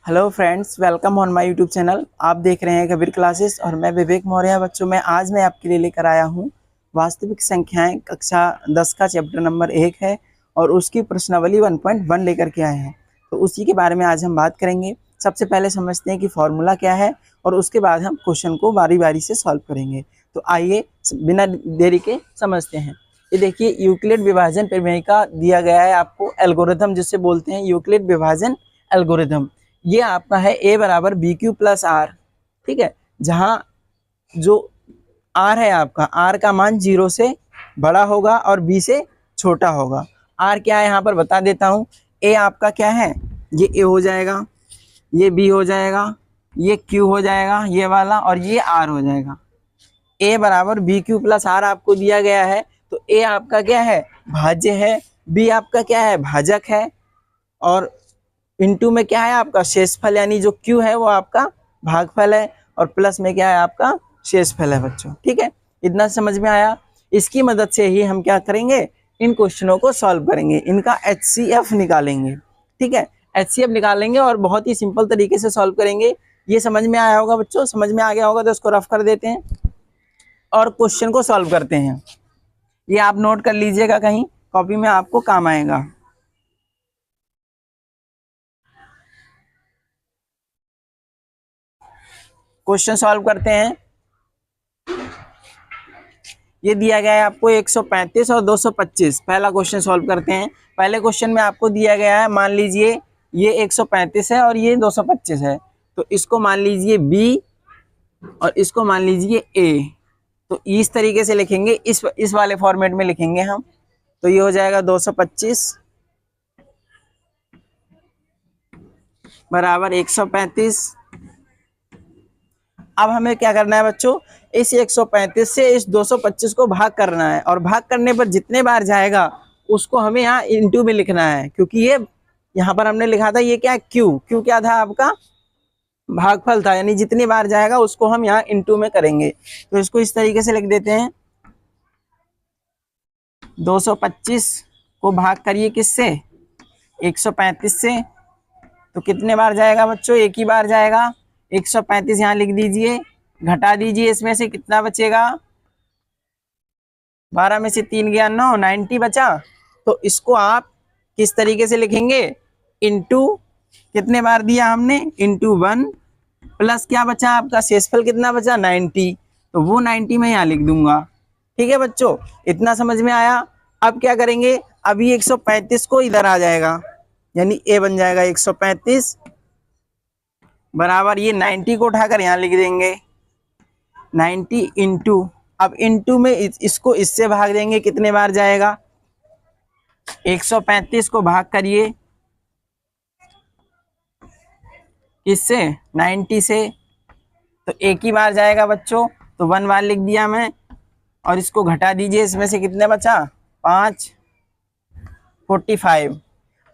Hello friends, welcome on my YouTube channel. आप देख रहे हैं कबीर क्लासेस और मैं विवेक मौर्य। बच्चों मैं आपके लिए लेकर आया हूं वास्तविक संख्याएं कक्षा 10 का चैप्टर नंबर 1 है और उसकी प्रश्नावली 1.1 लेकर के आए हैं। तो उसी के बारे में आज हम बात करेंगे। सबसे पहले समझते हैं कि फॉर्मूला क्या है और उसके बाद हम क्वेश्चन को बारी बारी से सॉल्व करेंगे। तो आइए बिना देरी के समझते हैं। ये देखिए, यूक्लिड विभाजन प्रमेय का दिया गया है आपको एल्गोरिथम, जिससे बोलते हैं यूक्लिड विभाजन एल्गोरिथम। ये आपका है a बराबर बी क्यू प्लस आर। ठीक है, जहां जो r है आपका, r का मान 0 से बड़ा होगा और b से छोटा होगा। r क्या है यहाँ पर बता देता हूँ। a आपका क्या है, ये a हो जाएगा, ये b हो जाएगा, ये q हो जाएगा ये वाला, और ये r हो जाएगा। a बराबर बी क्यू प्लस आर आपको दिया गया है। तो a आपका क्या है, भाज्य है, b आपका क्या है, भाजक है, और इनटू में क्या है आपका शेषफल, यानी जो q है वो आपका भागफल है, और प्लस में क्या है आपका शेषफल है बच्चों। ठीक है, इतना समझ में आया। इसकी मदद से ही हम क्या करेंगे, इन क्वेश्चनों को सॉल्व करेंगे, इनका HCF निकालेंगे। ठीक है, HCF निकालेंगे और बहुत ही सिंपल तरीके से सॉल्व करेंगे। ये समझ में आया होगा बच्चों, समझ में आ गया होगा तो इसको रफ कर देते हैं और क्वेश्चन को सॉल्व करते हैं। ये आप नोट कर लीजिएगा, कहीं कॉपी में आपको काम आएगा। क्वेश्चन सॉल्व करते हैं। ये दिया गया है आपको 135 और 225। पहला क्वेश्चन सॉल्व करते हैं। पहले क्वेश्चन में आपको दिया गया है, मान लीजिए ये 135 है और ये 225 है, तो इसको मान लीजिए B और इसको मान लीजिए A। तो इस तरीके से लिखेंगे, इस वाले फॉर्मेट में लिखेंगे हम। तो ये हो जाएगा 225 बराबर 135। अब हमें क्या करना है बच्चों, इस 135 से इस 225 को भाग करना है, और भाग करने पर जितने बार जाएगा उसको हमें यहाँ इनटू में लिखना है, क्योंकि ये यहाँ पर हमने लिखा था ये क्या, क्यू क्या था आपका, भागफल था, यानी जितनी बार जाएगा उसको हम यहाँ इनटू में करेंगे। तो इसको इस तरीके से लिख देते हैं, 225 को भाग करिए किससे, 135 से। तो कितने बार जाएगा बच्चों, एक ही बार जाएगा। 135 यहाँ लिख दीजिए, घटा दीजिए, इसमें से कितना बचेगा, 12 में से 3 गया 9, 90 बचा। तो इसको आप किस तरीके से लिखेंगे, इनटू कितने बार दिया हमने, इनटू 1 प्लस क्या बचा आपका, शेषफल कितना बचा 90, तो वो 90 में यहाँ लिख दूंगा। ठीक है बच्चों, इतना समझ में आया। अब क्या करेंगे, अभी 135 को इधर आ जाएगा, यानी a बन जाएगा 135 बराबर, ये 90 को उठाकर यहाँ लिख देंगे 90 इंटू, अब इंटू में इसको इससे भाग देंगे, कितने बार जाएगा, 135 को भाग करिए इससे 90 से, तो एक ही बार जाएगा बच्चों, तो 1 बार लिख दिया मैं, और इसको घटा दीजिए, इसमें से कितने बचा 5, 45।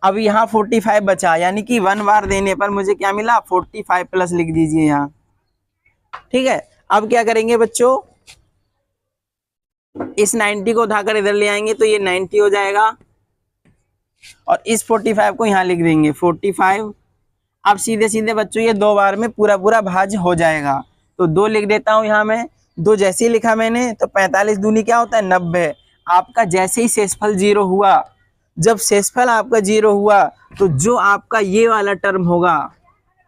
अब यहाँ 45 बचा, यानी कि 1 बार देने पर मुझे क्या मिला, 45 प्लस लिख दीजिए यहाँ। ठीक है, अब क्या करेंगे बच्चों, इस 90 को उठाकर इधर ले आएंगे तो ये 90 हो जाएगा, और इस 45 को यहाँ लिख देंगे 45। अब सीधे सीधे बच्चों ये 2 बार में पूरा पूरा भाज्य हो जाएगा, तो 2 लिख देता हूँ यहाँ में। 2 जैसे ही लिखा मैंने, तो 45 दूनी क्या होता है 90। आपका जैसे ही शेषफल 0 हुआ, जब शेषफल आपका 0 हुआ, तो जो आपका ये वाला टर्म होगा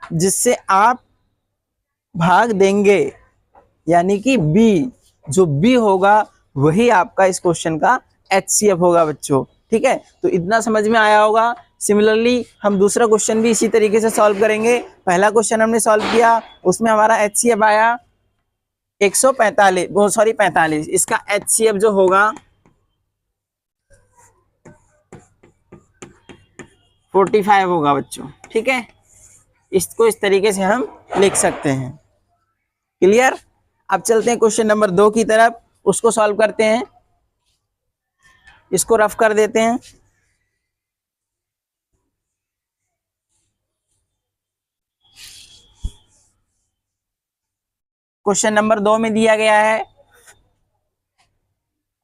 जिससे आप भाग देंगे, यानी कि B, जो B होगा वही आपका इस क्वेश्चन का HCF होगा बच्चों। ठीक है, तो इतना समझ में आया होगा। सिमिलरली हम दूसरा क्वेश्चन भी इसी तरीके से सॉल्व करेंगे। पहला क्वेश्चन हमने सॉल्व किया, उसमें हमारा HCF आया 45। इसका HCF जो होगा 45 होगा बच्चों। ठीक है, इसको इस तरीके से हम लिख सकते हैं। क्लियर। अब चलते हैं क्वेश्चन नंबर 2 की तरफ, उसको सॉल्व करते हैं। इसको रफ कर देते हैं। क्वेश्चन नंबर 2 में दिया गया है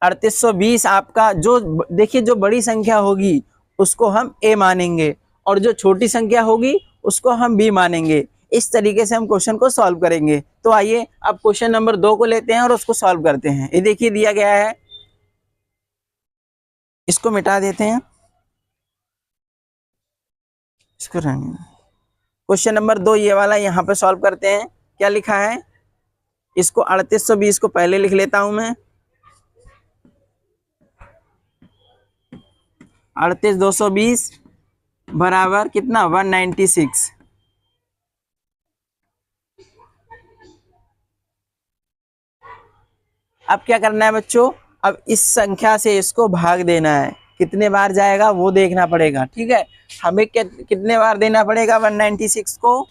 3820। आपका जो देखिए, जो बड़ी संख्या होगी उसको हम a मानेंगे, और जो छोटी संख्या होगी उसको हम b मानेंगे। इस तरीके से हम क्वेश्चन को सॉल्व करेंगे। तो आइए अब क्वेश्चन नंबर 2 को लेते हैं और उसको सॉल्व करते हैं। ये देखिए दिया गया है, इसको मिटा देते हैं, इसको रहने। क्वेश्चन नंबर 2 ये वाला यहाँ पे सॉल्व करते हैं। क्या लिखा है, इसको 3820 को पहले लिख लेता हूं मैं। 38220 बराबर कितना, 196। अब क्या करना है बच्चों, अब इस संख्या से इसको भाग देना है। कितने बार जाएगा वो देखना पड़ेगा, ठीक है। हमें कितने बार देना पड़ेगा 196 को,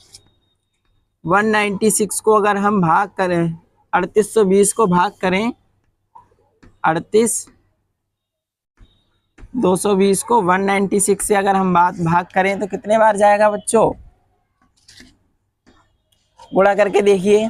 196 को अगर हम भाग करें, 3820 को भाग करें 38220 को 196 से अगर हम भाग करें तो कितने बार जाएगा बच्चों, गुणा करके देखिए।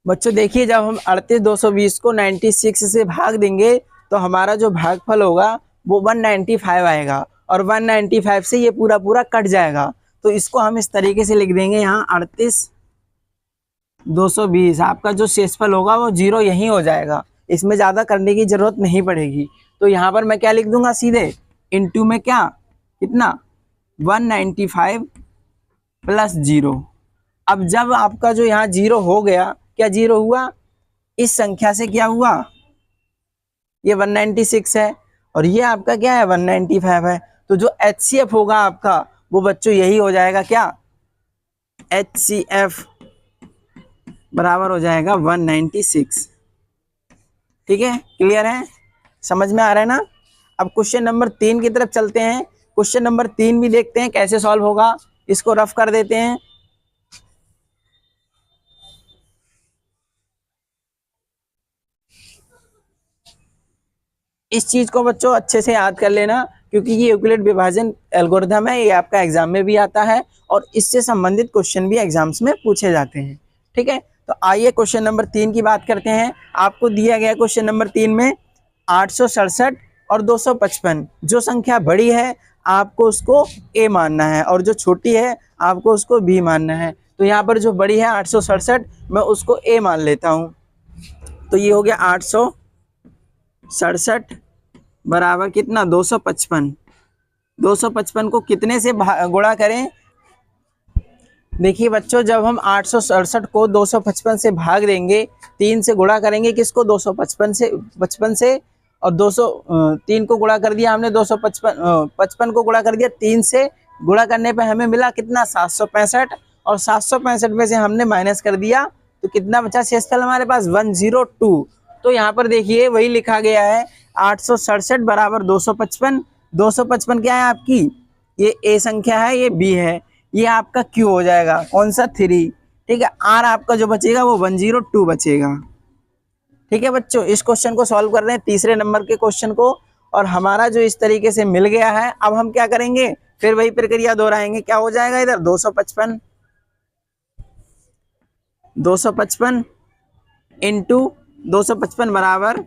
बच्चों देखिए, जब हम 38220 को 96 से भाग देंगे तो हमारा जो भागफल होगा वो 195 आएगा, और 195 से ये पूरा पूरा कट जाएगा। तो इसको हम इस तरीके से लिख देंगे, यहाँ 38220 आपका जो शेषफल होगा वो 0 यहीं हो जाएगा, इसमें ज़्यादा करने की जरूरत नहीं पड़ेगी। तो यहाँ पर मैं क्या लिख दूंगा, सीधे इनटू में क्या, कितना 195 प्लस 0। अब जब आपका जो यहाँ 0 हो गया, क्या 0 हुआ, इस संख्या से क्या हुआ, ये 196 है और ये आपका क्या है 195 है। तो जो HCF होगा आपका वो बच्चों यही हो जाएगा, क्या HCF बराबर हो जाएगा 196। ठीक है, क्लियर है, समझ में आ रहा है ना। अब क्वेश्चन नंबर 3 की तरफ चलते हैं। क्वेश्चन नंबर 3 भी देखते हैं कैसे सॉल्व होगा, इसको रफ कर देते हैं। इस चीज को बच्चों अच्छे से याद कर लेना, क्योंकि ये यूक्लिड विभाजन एल्गोरिथम है, ये आपका एग्जाम में भी आता है और इससे संबंधित क्वेश्चन भी एग्जाम्स में पूछे जाते हैं। ठीक है, तो आइए क्वेश्चन नंबर 3 की बात करते हैं। आपको दिया गया क्वेश्चन नंबर 3 में 867 और 255, जो संख्या बड़ी है आपको उसको ए मानना है और जो छोटी है आपको उसको बी मानना है। तो यहाँ पर जो बड़ी है 867, मैं उसको ए मान लेता हूँ। तो ये हो गया 867 बराबर कितना, 255। 255 को कितने से गुणा करें, देखिए बच्चों, जब हम 867 को 255 से भाग देंगे, 3 से गुणा करेंगे किसको, 255 से, और 3 को गुणा कर दिया हमने, 255 को गुणा कर दिया 3 से, गुणा करने पे हमें मिला कितना 765, और 765 में से हमने माइनस कर दिया तो कितना बचा शेषफल हमारे पास 102। तो यहाँ पर देखिए वही लिखा गया है, 867 बराबर 255। 255 क्या है आपकी, ये ए संख्या है, ये बी है, ये आपका क्यू हो जाएगा, कौन सा 3। ठीक है, आर आपका जो बचेगा वो 102 बचेगा। ठीक है बच्चों, इस क्वेश्चन को सॉल्व कर रहे हैं, तीसरे नंबर के क्वेश्चन को, और हमारा जो इस तरीके से मिल गया है। अब हम क्या करेंगे, फिर वही प्रक्रिया दोहराएंगे। क्या हो जाएगा इधर 255 इंटू 255 बराबर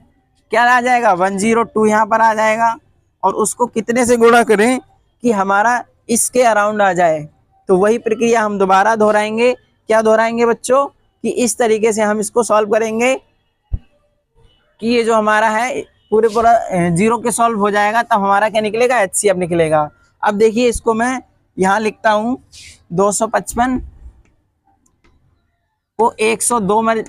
क्या आ जाएगा 102, यहाँ पर आ जाएगा, और उसको कितने से गुणा करें कि हमारा इसके अराउंड आ जाए। तो वही प्रक्रिया हम दोबारा दोहराएंगे। क्या दोहराएंगे बच्चों, कि इस तरीके से हम इसको सॉल्व करेंगे कि ये जो हमारा है पूरा 0 के सॉल्व हो जाएगा, तब हमारा क्या निकलेगा, HCF निकलेगा। अब देखिए इसको मैं यहाँ लिखता हूँ, 255 को 102 में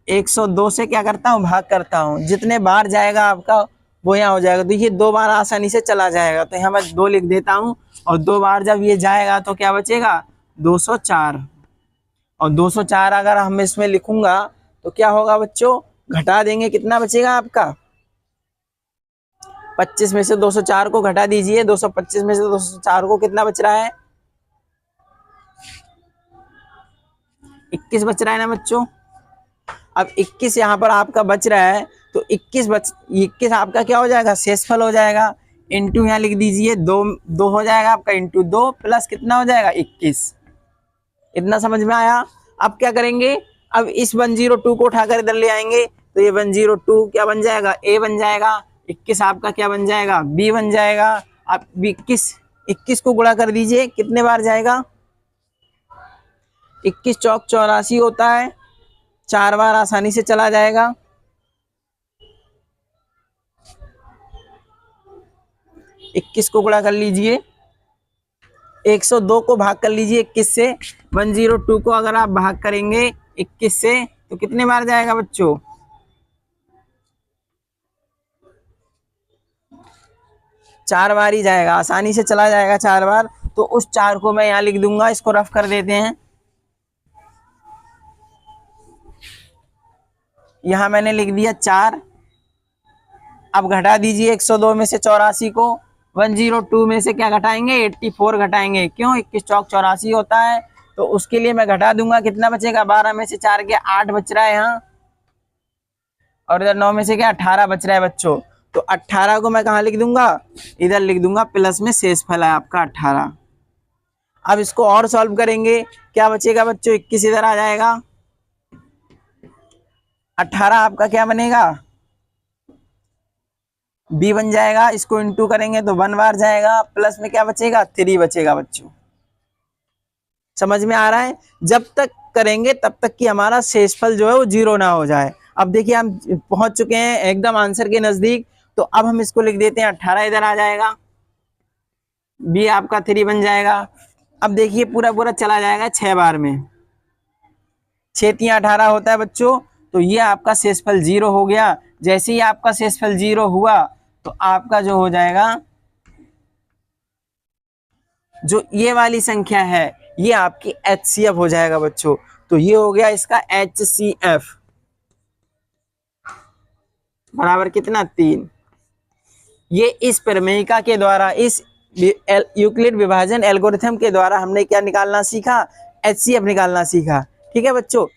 102 से क्या करता हूँ, भाग करता हूँ। जितने बार जाएगा आपका वो यहाँ हो जाएगा। देखिए 2 बार आसानी से चला जाएगा, तो यहाँ मैं 2 लिख देता हूँ, और 2 बार जब ये जाएगा तो क्या बचेगा 204। और 204 अगर हम इसमें लिखूंगा तो क्या होगा बच्चों, घटा देंगे कितना बचेगा आपका, 25 में से 204 को घटा दीजिए, 225 में से 204 को कितना बच रहा है, 21 बच रहा है ना बच्चों। अब 21 यहाँ पर आपका बच रहा है, तो 21 आपका क्या हो जाएगा, शेषफल हो जाएगा। इंटू यहाँ लिख दीजिए 2 हो जाएगा आपका, इंटू 2 प्लस कितना हो जाएगा 21। इतना समझ में आया। अब क्या करेंगे, अब इस 102 को उठाकर इधर ले आएंगे तो ये 102 क्या बन जाएगा, ए बन जाएगा। 21 आपका क्या बन जाएगा, बी बन जाएगा। आप 21 को गुणा कर दीजिए, कितने बार जाएगा, 21 चौक 84 होता है, 4 बार आसानी से चला जाएगा। 21 को गुणा कर लीजिए, 102 को भाग कर लीजिए 21 से। 102 को अगर आप भाग करेंगे 21 से तो कितने बार जाएगा बच्चों, 4 बार ही जाएगा, आसानी से चला जाएगा 4 बार। तो उस 4 को मैं यहाँ लिख दूंगा, इसको रफ कर देते हैं। यहाँ मैंने लिख दिया 4। अब घटा दीजिए 102 में से 84 को, 102 में से क्या घटाएंगे, 84 घटाएंगे। क्यों, 21 चौक 84 होता है, तो उसके लिए मैं घटा दूंगा। कितना बचेगा, 12 में से 4 के 8 बच रहा है यहाँ, और इधर 9 में से क्या 18 बच रहा है बच्चों। तो 18 को मैं कहाँ लिख दूंगा, इधर लिख दूंगा, प्लस में शेषफल है आपका 18। अब इसको और सॉल्व करेंगे, क्या बचेगा बच्चों, 21 इधर आ जाएगा, 18 आपका क्या बनेगा, बी बन जाएगा। इसको इंटू करेंगे तो 1 बार जाएगा, प्लस में क्या बचेगा, 3 बचेगा बच्चों। समझ में आ रहा है, जब तक करेंगे तब तक कि हमारा शेषफल जो है वो 0 ना हो जाए। अब देखिए हम पहुंच चुके हैं एकदम आंसर के नजदीक, तो अब हम इसको लिख देते हैं, 18 इधर आ जाएगा, बी आपका 3 बन जाएगा। अब देखिए पूरा पूरा चला जाएगा 6 बार में, 6 3 18 होता है बच्चों। तो ये आपका शेषफल 0 हो गया। जैसे ही आपका शेषफल 0 हुआ तो आपका जो हो जाएगा, जो ये वाली संख्या है ये आपकी HCF हो जाएगा बच्चों। तो ये हो गया इसका HCF बराबर कितना, 3। ये इस प्रमेयिका के द्वारा, इस यूक्लिड विभाजन एल्गोरिथम के द्वारा हमने क्या निकालना सीखा, HCF निकालना सीखा। ठीक है बच्चों।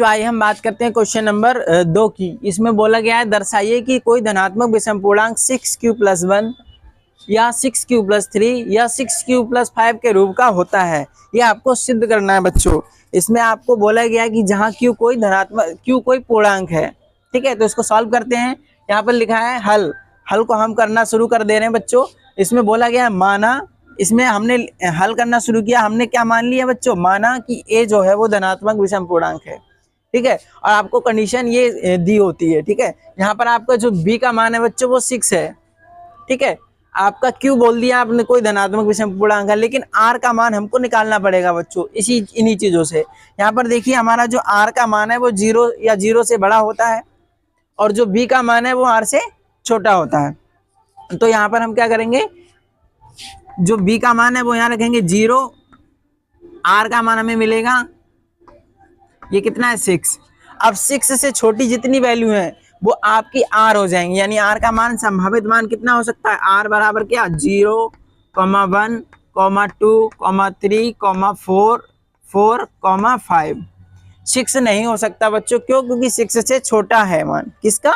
आइए हम बात करते हैं क्वेश्चन नंबर 2 की। इसमें बोला गया है, दर्शाइए कि कोई धनात्मक विषम पूर्णांक 6q+1 या 6q+3 या 6q+5 के रूप का होता है। ये आपको सिद्ध करना है बच्चों। इसमें आपको बोला गया है कि जहाँ q कोई धनात्मक, q कोई पूर्णांक है। ठीक है, तो इसको सॉल्व करते हैं। यहाँ पर लिखा है हल को हम करना शुरू कर दे रहे हैं बच्चों। इसमें बोला गया है माना, इसमें हमने हल करना शुरू किया, हमने क्या मान लिया बच्चों, माना कि a जो है वो धनात्मक विषम पूर्णांक है। ठीक है, और आपको कंडीशन ये दी होती है। ठीक है, यहाँ पर आपका जो b का मान है बच्चों वो 6 है। ठीक है, आपका q बोल दिया आपने कोई धनात्मक विषम पूर्णांक है, लेकिन r का मान हमको निकालना पड़ेगा बच्चों इन्हीं चीजों से। यहाँ पर देखिए हमारा जो r का मान है वो 0 या 0 से बड़ा होता है, और जो b का मान है वो r से छोटा होता है। तो यहाँ पर हम क्या करेंगे, जो b का मान है वो यहाँ रखेंगे 0, r का मान हमें मिलेगा ये कितना है, 6। अब 6 से छोटी जितनी वैल्यू है वो आपकी r हो जाएंगी, यानी r का मान संभावित मान कितना हो सकता है, r बराबर क्या, 0, 1, 2, 3, 4, 4, 5। 6 नहीं हो सकता बच्चों, क्यों, क्योंकि 6 से छोटा है मान किसका,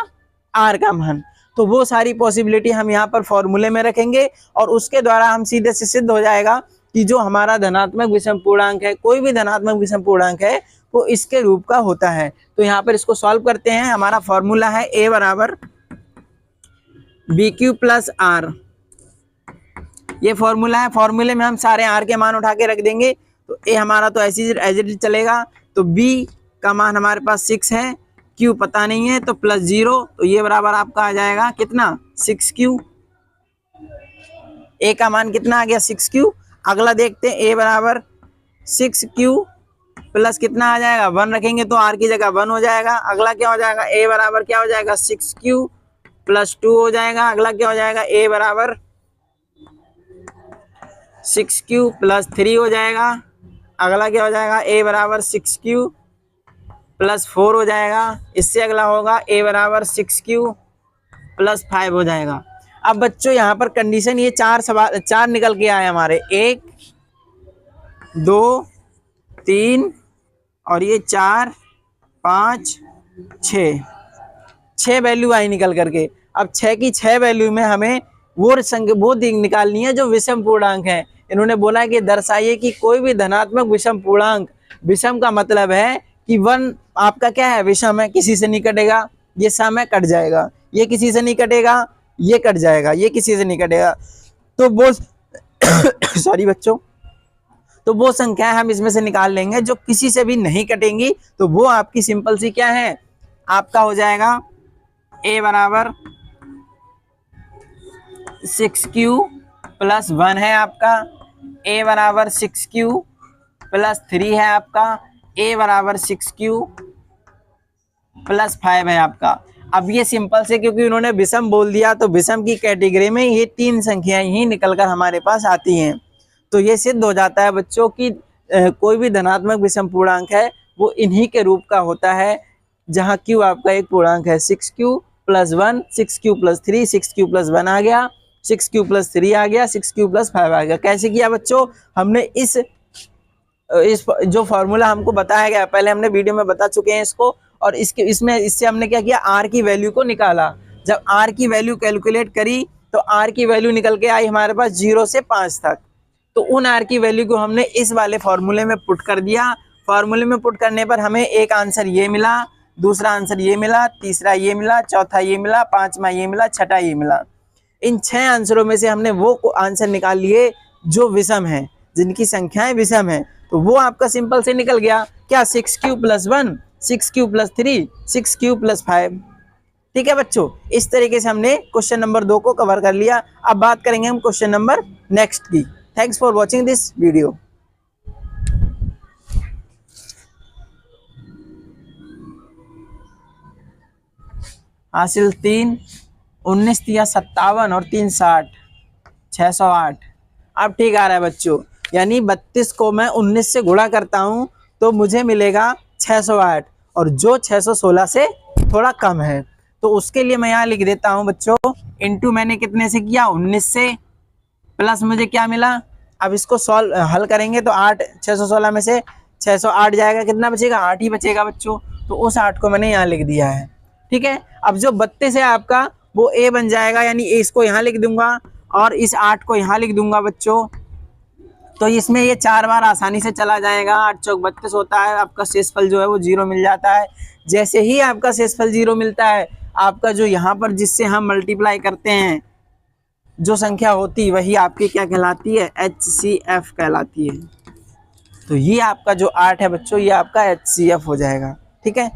r का मान। तो वो सारी पॉसिबिलिटी हम यहाँ पर फॉर्मूले में रखेंगे, और उसके द्वारा हम सीधे से सिद्ध हो जाएगा कि जो हमारा धनात्मक विषम पूर्णांक है, कोई भी धनात्मक विषम पूर्णांक है वो इसके रूप का होता है। तो यहाँ पर इसको सॉल्व करते हैं। हमारा फॉर्मूला है a बराबर bq+r, ये फॉर्मूला है। फॉर्मूले में हम सारे r के मान उठा के रख देंगे, तो a हमारा तो ऐसे एज इट इज चलेगा। तो b का मान हमारे पास 6 है, q पता नहीं है, तो +0, तो ये बराबर आपका आ जाएगा कितना, 6q। a का मान कितना आ गया, 6q। अगला देखते हैं, a बराबर 6q प्लस कितना आ जाएगा, 1 रखेंगे तो r की जगह 1 हो जाएगा। अगला क्या हो जाएगा, a बराबर क्या हो जाएगा, 6q + 2 हो जाएगा। अगला क्या हो जाएगा, a बराबर 6q + 3 हो जाएगा। अगला क्या हो जाएगा, a बराबर 6q + 4 हो जाएगा। इससे अगला होगा a बराबर 6q + 5 हो जाएगा। अब बच्चों यहाँ पर कंडीशन ये 4 निकल के आए हमारे, 1, 2, 3 और ये 4, 5, 6 वैल्यू आई निकल करके। अब 6 की 6 वैल्यू में हमें वो निकालनी है जो विषम पूर्णांक है। इन्होंने बोला है कि दर्शाइए कि कोई भी धनात्मक विषम पूर्णांक, विषम का मतलब है कि 1 आपका क्या है, विषम है, किसी से नहीं कटेगा, ये सम है, कट जाएगा, ये किसी से नहीं कटेगा, ये कट जाएगा, ये किसी से नहीं कटेगा। तो वो सॉरी बच्चों, तो वो संख्या हम इसमें से निकाल लेंगे जो किसी से भी नहीं कटेंगी, तो वो आपकी सिंपल सी क्या है, आपका हो जाएगा a बराबर 6q + 1 है आपका, a बराबर 6q + 3 है आपका, a बराबर 6q + 5 है आपका। अब ये सिंपल से, क्योंकि उन्होंने विषम बोल दिया, तो विषम की कैटेगरी में ये 3 संख्याएं ही निकलकर हमारे पास आती हैं। तो ये सिद्ध हो जाता है बच्चों कि कोई भी धनात्मक विषम पूर्णांक है वो इन्हीं के रूप का होता है, जहां q आपका एक पूर्णांक है, 6q + 1, 6q + 3, 6q + 1 आ गया, 6q + 3 आ गया, 6q + 5 आ गया। कैसे किया बच्चों, हमने इस जो फॉर्मूला हमको बताया गया, पहले हमने वीडियो में बता चुके हैं इसको, और इससे हमने क्या किया, r की वैल्यू को निकाला। जब r की वैल्यू कैलकुलेट करी तो r की वैल्यू निकल के आई हमारे पास 0 से 5 तक। तो उन r की वैल्यू को हमने इस वाले फॉर्मूले में पुट कर दिया। फॉर्मूले में पुट करने पर हमें एक आंसर ये मिला, दूसरा आंसर ये मिला, तीसरा ये मिला, चौथा ये मिला, पांचवा ये मिला, छठा ये मिला। इन 6 आंसरों में से हमने वो आंसर निकाल लिए जो विषम है, जिनकी संख्याएं विषम है। तो वो आपका सिंपल से निकल गया क्या, 6q + 1, 6q + 3, 6q + 5। ठीक है बच्चों, इस तरीके से हमने क्वेश्चन नंबर 2 को कवर कर लिया। अब बात करेंगे हम क्वेश्चन नंबर नेक्स्ट की। Thanks for watching this video. हासिल 3, 19 या 57 और 3 60, 608। अब ठीक आ रहा है बच्चों, यानी 32 को मैं 19 से गुणा करता हूं तो मुझे मिलेगा 608, और जो 616 से थोड़ा कम है, तो उसके लिए मैं यहाँ लिख देता हूं बच्चों, इनटू मैंने कितने से किया, 19 से, प्लस मुझे क्या मिला। अब इसको हल करेंगे तो 8, 616 में से 608 जाएगा, कितना बचेगा, 8 ही बचेगा बच्चों। तो उस 8 को मैंने यहाँ लिख दिया है। ठीक है, अब जो 32 है आपका वो a बन जाएगा, यानी इसको यहाँ लिख दूंगा और इस 8 को यहाँ लिख दूंगा बच्चों। तो इसमें ये 4 बार आसानी से चला जाएगा, 8 चौक 32 होता है, आपका शेषफल जो है वो 0 मिल जाता है। जैसे ही आपका शेषफल 0 मिलता है, आपका जो यहाँ पर जिससे हम मल्टीप्लाई करते हैं जो संख्या होती, वही आपकी क्या कहलाती है, HCF कहलाती है। तो ये आपका जो 8 है बच्चों, ये आपका HCF हो जाएगा। ठीक है।